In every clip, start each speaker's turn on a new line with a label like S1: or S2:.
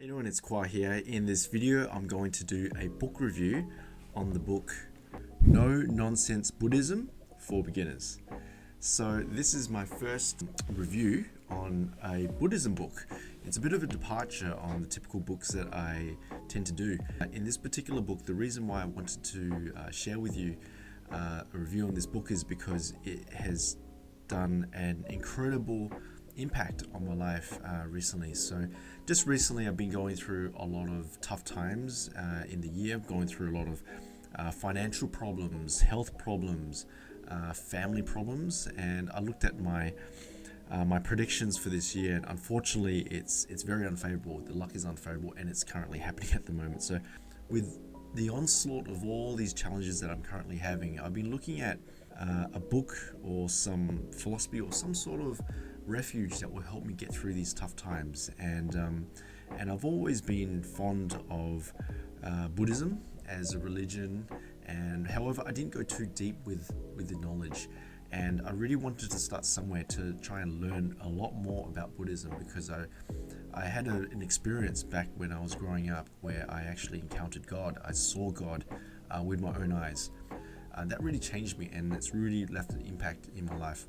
S1: Hey everyone, it's Kwa here. In this video, I'm going to do a book review on the book No Nonsense Buddhism for Beginners. So this is my first review on a Buddhism book. It's a bit of a departure on the typical books that I tend to do. In this particular book, the reason why I wanted to share with you a review on this book is because it has done an incredible impact on my life recently. So just recently I've been going through a lot of tough times in the year, going through a lot of financial problems, health problems, family problems, and I looked at my predictions for this year, and unfortunately it's very unfavorable. The luck is unfavorable, and it's currently happening at the moment. So with the onslaught of all these challenges that I'm currently having, I've been looking at a book or some philosophy or some sort of refuge that will help me get through these tough times. And I've always been fond of Buddhism as a religion, and however I didn't go too deep with the knowledge, and I really wanted to start somewhere to try and learn a lot more about Buddhism, because I had an experience back when I was growing up where I actually encountered God. I saw God with my own eyes. That really changed me, and it's really left an impact in my life.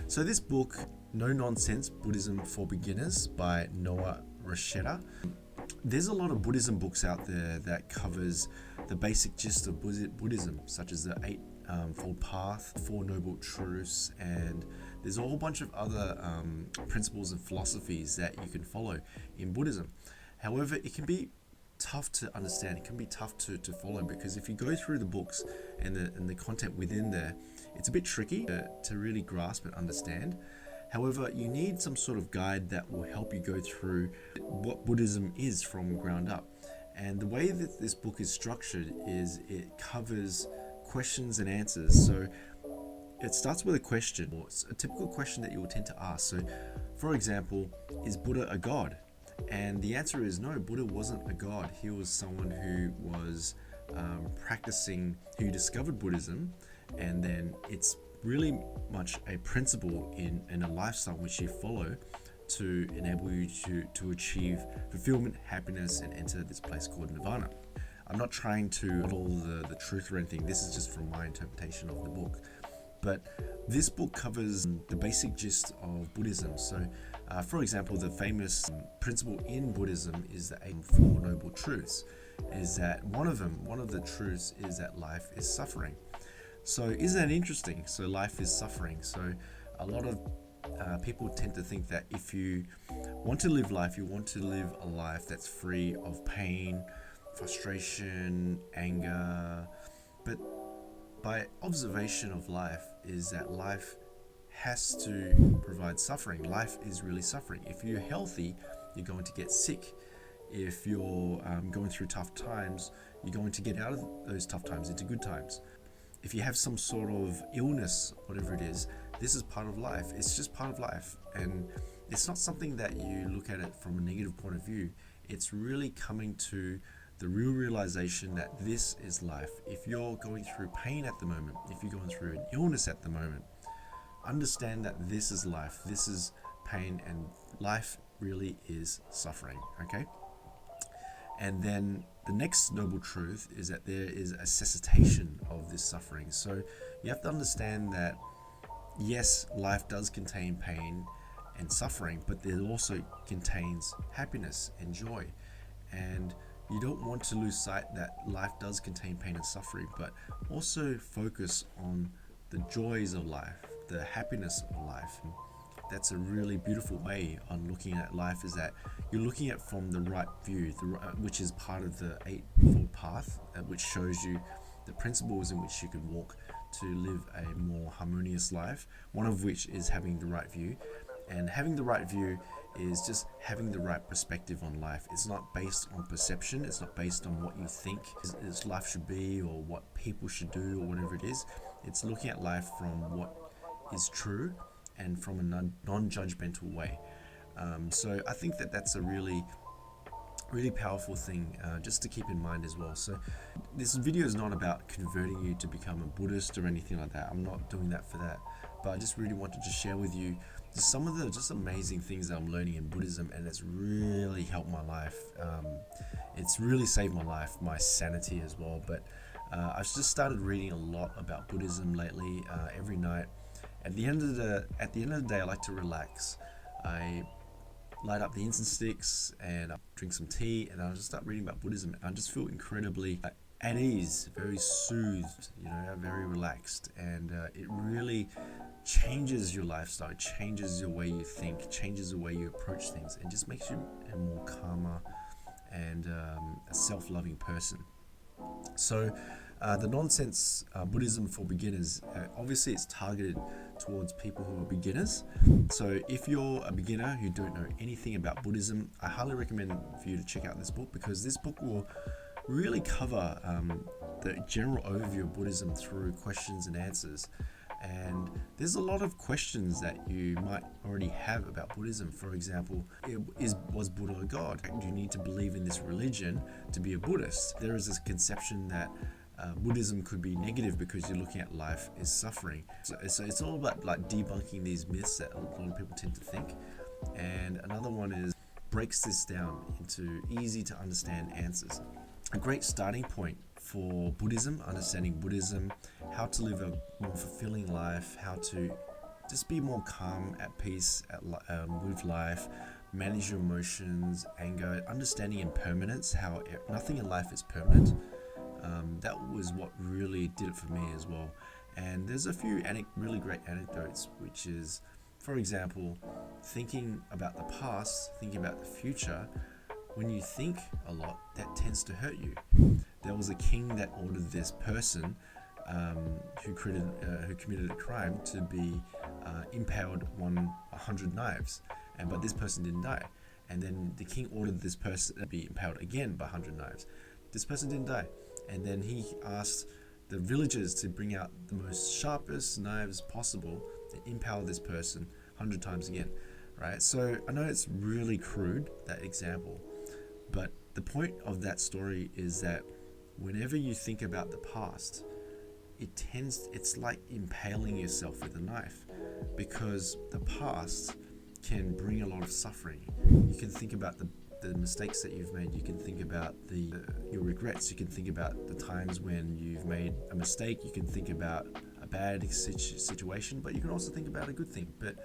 S1: So this book, No Nonsense Buddhism for Beginners by Noah Rasheta. There's a lot of Buddhism books out there that covers the basic gist of Buddhism, such as the Eightfold Path, Four Noble Truths, and there's a whole bunch of other principles and philosophies that you can follow in Buddhism. However, it can be tough to understand. It can be tough to follow, because if you go through the books and the content within there, it's a bit tricky to really grasp and understand. However, you need some sort of guide that will help you go through what Buddhism is from ground up. And the way that this book is structured is it covers questions and answers. So it starts with a question, or it's a typical question that you will tend to ask. So for example, is Buddha a god? And the answer is no, Buddha wasn't a god. He was someone who was practicing, who discovered Buddhism, and then it's really much a principle in a lifestyle which you follow to enable you to achieve fulfillment, happiness, and enter this place called nirvana. I'm not trying to all the truth or anything. This is just from my interpretation of the book. But this book covers the basic gist of Buddhism. So, for example, the famous principle in Buddhism is the Four Noble Truths. Is that one of the truths is that life is suffering. So isn't that interesting? So life is suffering. So a lot of people tend to think that if you want to live life, you want to live a life that's free of pain, frustration, anger. But by observation of life is that life has to provide suffering. Life is really suffering. If you're healthy, you're going to get sick. If you're going through tough times, you're going to get out of those tough times into good times. If you have some sort of illness, whatever it is, this is part of life. It's just part of life. And it's not something that you look at it from a negative point of view. It's really coming to the real realization that this is life. If you're going through pain at the moment, if you're going through an illness at the moment, understand that this is life. This is pain, and life really is suffering, okay? And then the next noble truth is that there is a cessation of this suffering. So you have to understand that, yes, life does contain pain and suffering, but it also contains happiness and joy. And you don't want to lose sight that life does contain pain and suffering, but also focus on the joys of life, the happiness of life. And that's a really beautiful way on looking at life, is that you're looking at from the right view, which is part of the Eightfold Path, which shows you the principles in which you can walk to live a more harmonious life, one of which is having the right view. And having the right view is just having the right perspective on life. It's not based on perception. It's not based on what you think life should be, or what people should do, or whatever it is. It's looking at life from what is true and from a non-judgmental way. So I think that that's a really powerful thing just to keep in mind as well. So this video is not about converting you to become a Buddhist or anything like that. I'm not doing that for that. but I just really wanted to share with you just some of the just amazing things that I'm learning in Buddhism, and it's really helped my life. It's really saved my life, my sanity as well. But I've just started reading a lot about Buddhism lately. Every night, at the end of the day, I like to relax. I light up the incense sticks and I drink some tea, and I just start reading about Buddhism. And I just feel incredibly at ease, very soothed, very relaxed, and it really changes your lifestyle, changes your way you think, changes the way you approach things, and just makes you a more calmer and a self-loving person. So the nonsense Buddhism for beginners, obviously it's targeted towards people who are beginners. So if you're a beginner who don't know anything about Buddhism, I highly recommend for you to check out this book, because this book will really cover the general overview of Buddhism through questions and answers. And there's a lot of questions that you might already have about Buddhism. For example, was Buddha a god? Do you need to believe in this religion to be a Buddhist? There is this conception that Buddhism could be negative because you're looking at life as suffering. So it's all about like debunking these myths that a lot of people tend to think. And another one is breaks this down into easy to understand answers. A great starting point for Buddhism, understanding Buddhism, how to live a more fulfilling life, how to just be more calm, at peace with life, manage your emotions, anger, understanding impermanence, how nothing in life is permanent. That was what really did it for me as well. And there's a few really great anecdotes, which is, for example, thinking about the past, thinking about the future. When you think a lot, that tends to hurt you. There was a king that ordered this person who committed a crime to be impaled 100 knives, but this person didn't die. And then the king ordered this person to be impaled again by 100 knives. This person didn't die. And then he asked the villagers to bring out the most sharpest knives possible and impale this person 100 times again, right? So I know it's really crude, that example, but the point of that story is that whenever you think about the past, it's like impaling yourself with a knife, because the past can bring a lot of suffering. You can think about the mistakes that you've made. You can think about your regrets. You can think about the times when you've made a mistake. You can think about a bad situation, but you can also think about a good thing. But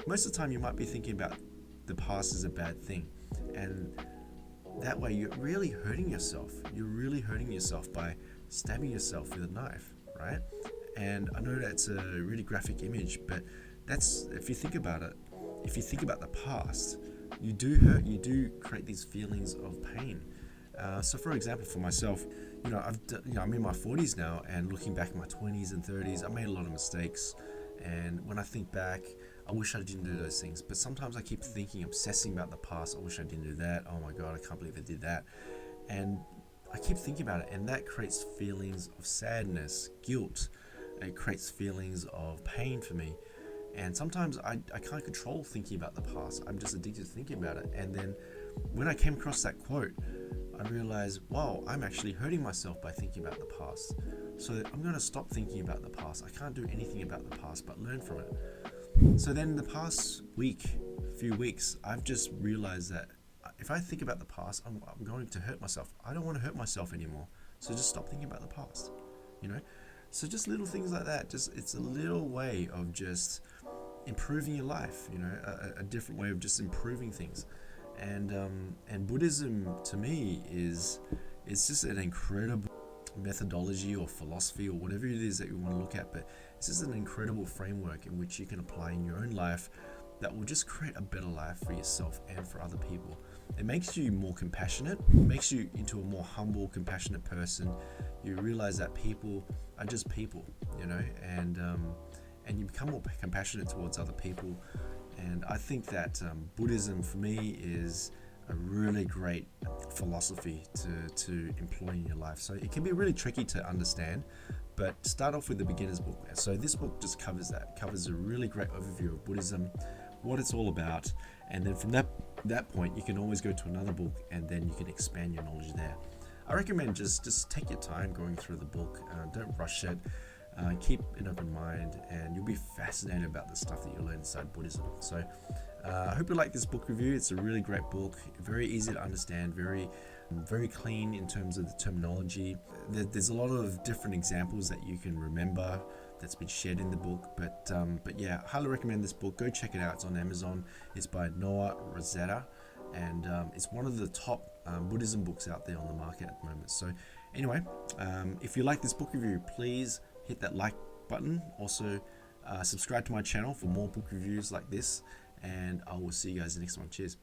S1: most of the time you might be thinking about the past as a bad thing, and that way you're really hurting yourself. You're really hurting yourself by stabbing yourself with a knife, right? And I know that's a really graphic image, but that's, if you think about it, if you think about the past, you do hurt, you do create these feelings of pain. So for example, for myself, I'm in my 40s now, and looking back at my 20s and 30s, I made a lot of mistakes. And when I think back, I wish I didn't do those things. But sometimes I keep thinking, obsessing about the past. I wish I didn't do that. Oh my God, I can't believe I did that. And I keep thinking about it, and that creates feelings of sadness, guilt. It creates feelings of pain for me. And sometimes I can't control thinking about the past. I'm just addicted to thinking about it. And then when I came across that quote, I realized, wow, I'm actually hurting myself by thinking about the past. So I'm going to stop thinking about the past. I can't do anything about the past but learn from it. So then the past few weeks, I've just realized that if I think about the past, I'm going to hurt myself. I don't want to hurt myself anymore. So just stop thinking about the past, So just little things like that. It's a little way of just improving your life, a different way of just improving things. And Buddhism to me it's just an incredible methodology or philosophy or whatever it is that you want to look at, but it's just an incredible framework in which you can apply in your own life that will just create a better life for yourself and for other people. It makes you more compassionate, makes you into a more humble, compassionate person. You realize that people are just people, and you become more compassionate towards other people. And I think that Buddhism for me is a really great philosophy to employ in your life. So it can be really tricky to understand, but start off with the beginner's book. So this book just covers a really great overview of Buddhism, what it's all about, and then from that point you can always go to another book, and then you can expand your knowledge there. I recommend just take your time going through the book. Don't rush it. keep an open mind, and you'll be fascinated about the stuff that you learn inside Buddhism. So I hope you like this book review. It's a really great book, very easy to understand, very clean in terms of the terminology. There's a lot of different examples that you can remember that's been shared in the book, but yeah, highly recommend this book. Go check it out. It's on Amazon. It's by Noah Rasheta, and it's one of the top Buddhism books out there on the market at the moment. So anyway, if you like this book review, please hit that like button. Also subscribe to my channel for more book reviews like this, and I will see you guys in the next one. Cheers.